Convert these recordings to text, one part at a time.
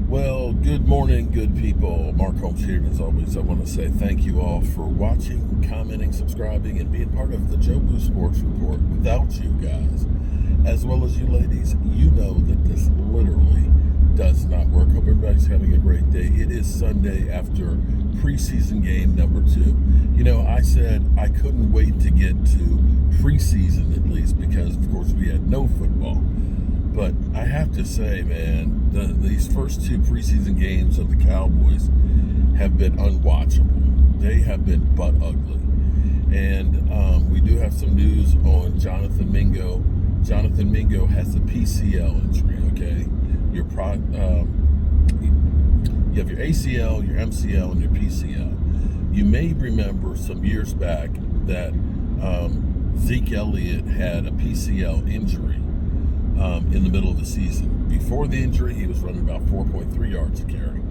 Well, good morning, good people. Mark Holmes here, and as always, I want to say thank you all for watching, commenting, subscribing, and being part of the Joe Boo Sports Report. Without you guys, as well as you ladies, you know that this literally does not work. Hope everybody's having a great day. It is Sunday after preseason game number 2. You know, I said I couldn't wait to get to preseason at least because, of course, we had no football. But I have to say, man, these first 2 preseason games of the Cowboys have been unwatchable. They have been butt ugly. And we do have some news on Jonathan Mingo. Jonathan Mingo has a PCL injury, okay? You have your ACL, your MCL, and your PCL. You may remember some years back that Zeke Elliott had a PCL injury in the middle of the season. Before the injury, he was running about 4.3 yards a carry.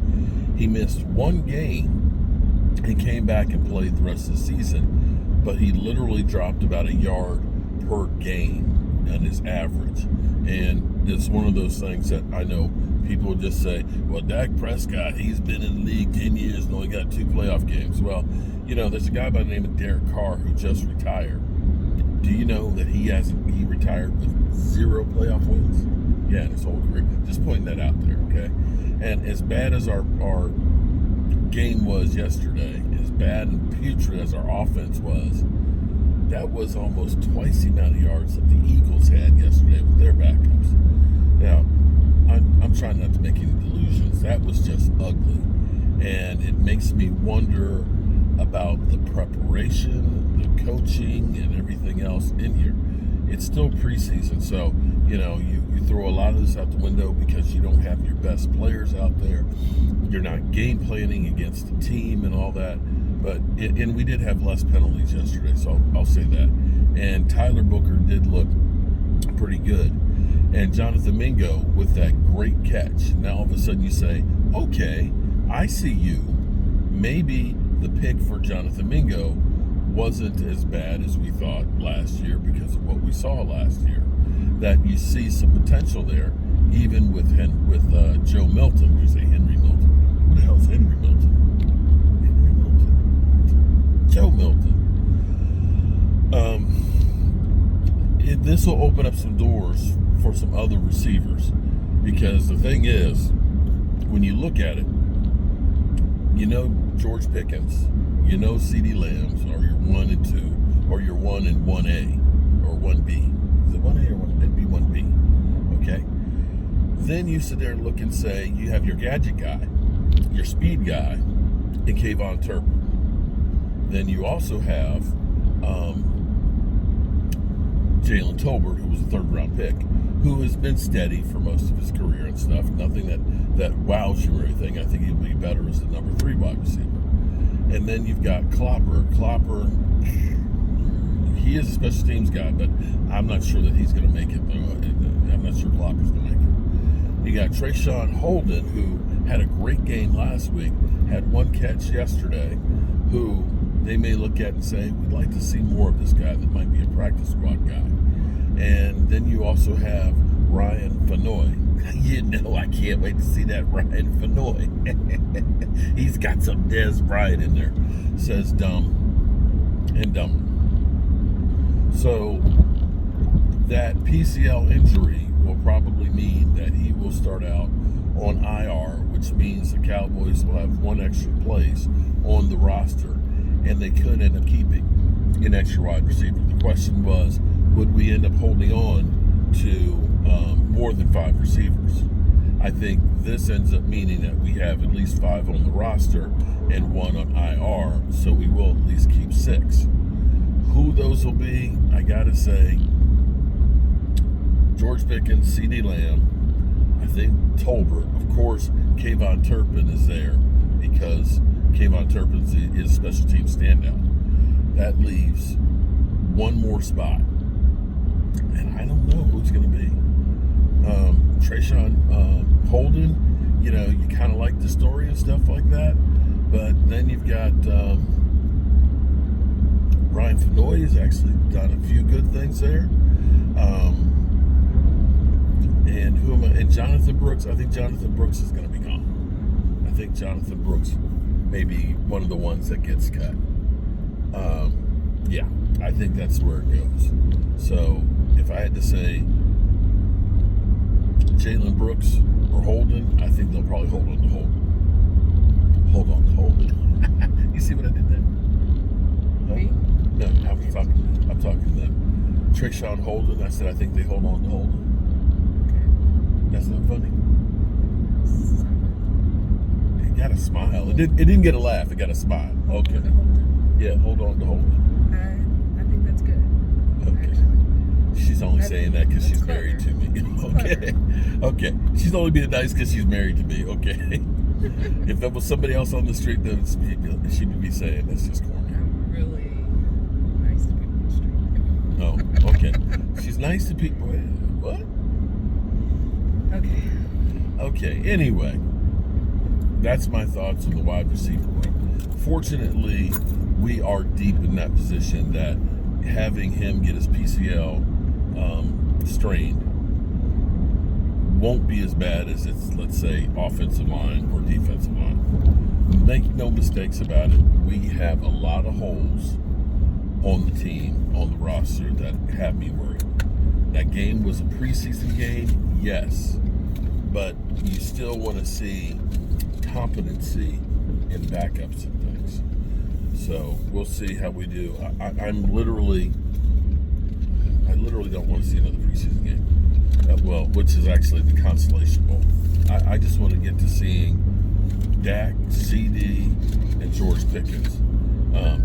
He missed one game and came back and played the rest of the season, but he literally dropped about a yard per game on his average. And it's one of those things that I know people just say, well, Dak Prescott, he's been in the league 10 years and only got 2 playoff games. Well, you know, there's a guy by the name of Derek Carr who just retired. Do you know that he retired with 0 playoff wins? Yeah, in his whole career. Just pointing that out there, okay? And as bad as our game was yesterday, as bad and putrid as our offense was, that was almost twice the amount of yards that the Eagles had yesterday with their backups. Now, I'm trying not to make any delusions. That was just ugly. And it makes me wonder about the preparation, the coaching, and everything else in here. It's still preseason, so, you know, you throw a lot of this out the window because you don't have your best players out there. You're not game planning against the team and all that. And we did have less penalties yesterday, so I'll say that. And Tyler Booker did look pretty good. And Jonathan Mingo with that great catch. Now all of a sudden you say, okay, I see you. Maybe the pick for Jonathan Mingo wasn't as bad as we thought last year because of what we saw last year. That you see some potential there, even with Joe Milton. You say Henry Milton. Who the hell is Henry Milton? Henry Milton. Joe Milton. This will open up some doors for some other receivers because the thing is, when you look at it, you know George Pickens, you know CeeDee Lambs are your 1 and 2, or your 1 and 1A, or 1B. Is it 1A or 1B? It'd be 1B. Okay? Then you sit there and look and say, you have your gadget guy, your speed guy, and Kayvon Turpin. Then you also have Jalen Tolbert, who was a 3rd-round pick, who has been steady for most of his career and stuff. Nothing that wows you or anything. I think he'll be better as the number 3 wide receiver. And then you've got Klopper. Klopper, he is a special teams guy, but I'm not sure that he's going to make it. I'm not sure Klopper's going to make it. You got Trayshawn Holden, who had a great game last week, had 1 catch yesterday, who they may look at and say, we'd like to see more of this guy that might be a practice squad guy. And then you also have Ryan Fenoy. You know, I can't wait to see that Ryan Fenoy. He's got some Dez Bryant in there. Says dumb and dumber. So that PCL injury will probably mean that he will start out on IR, which means the Cowboys will have 1 extra place on the roster, and they could end up keeping an extra wide receiver. The question was, would we end up holding on to more than 5 receivers? I think this ends up meaning that we have at least 5 on the roster and 1 on IR, so we will at least keep 6. Who those will be, I gotta say, George Pickens, CeeDee Lamb, I think Tolbert. Of course, Kayvon Turpin is there because Kayvon Turpin is a special team standout. That leaves 1 more spot. And I don't know who it's going to be. Trayshawn Holden, you know, you kind of like the story and stuff like that. But then you've got Ryan Fenoy has actually done a few good things there. And who am I? And Jonathan Brooks. I think Jonathan Brooks is going to be gone. I think Jonathan Brooks may be one of the ones that gets cut. Yeah, I think that's where it goes. So if I had to say Jalen Brooks or Holden, I think they'll probably hold on to Holden. Hold on to Holden. You see what I did there? Me? No, I'm talking to them. Trayshawn Holden. I said I think they hold on to Holden. Okay. That's not funny. It got a smile. It didn't get a laugh. It got a smile. Okay. Yeah, hold on to Holden. I think that's good. Okay. Actually. She's only saying that because she's clever. married to me. It's Okay. Okay. She's only being nice because she's married to me. Okay. If there was somebody else on the street, then she would be saying that's just corny. I'm really nice to people on the street. Oh, okay. She's nice to people. What? Okay. Okay. Anyway, that's my thoughts on the wide receiver room. Fortunately, we are deep in that position that having him get his PCL strained won't be as bad as it's, let's say, offensive line or defensive line. Make no mistakes about it. We have a lot of holes on the team, on the roster, that have me worried. That game was a preseason game, yes, but you still want to see competency in backups and things. So we'll see how we do. I literally don't want to see another preseason game. Which is actually the consolation bowl. I just want to get to seeing Dak, CD, and George Pickens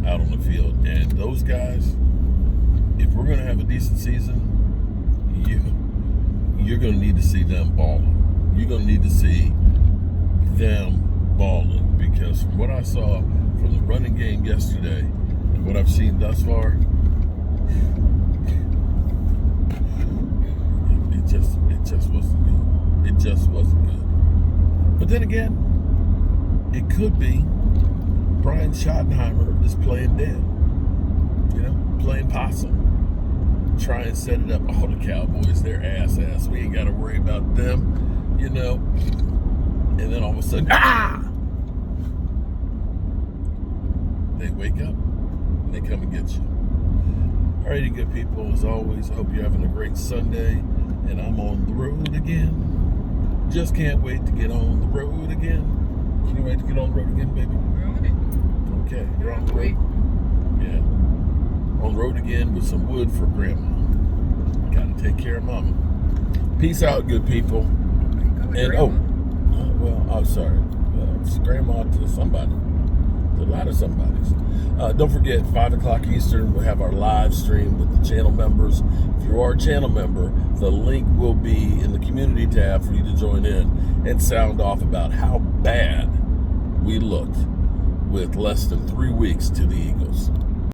out on the field. And those guys, if we're going to have a decent season, you're going to need to see them balling. You're going to need to see them balling, because from what I saw from the running game yesterday and what I've seen thus far, it just wasn't good. It just wasn't good. But then again, it could be Brian Schottenheimer is playing dead. You know, playing possum. Try and set it up. Oh, the Cowboys, they're ass. We ain't got to worry about them, you know. And then all of a sudden, they wake up and they come and get you. Alrighty, good people. As always, I hope you're having a great Sunday. And I'm on the road again. Just can't wait to get on the road again. Can you wait to get on the road again, baby? We're on it. Okay, you're on the road. Yeah. On the road again with some wood for grandma. Gotta take care of mama. Peace out, good people. And I'm sorry. It's grandma to somebody. To a lot of somebodies. Don't forget, 5 o'clock Eastern, we'll have our live stream with the channel members. If you are a channel member, the link will be in the community tab for you to join in and sound off about how bad we looked with less than 3 weeks to the Eagles.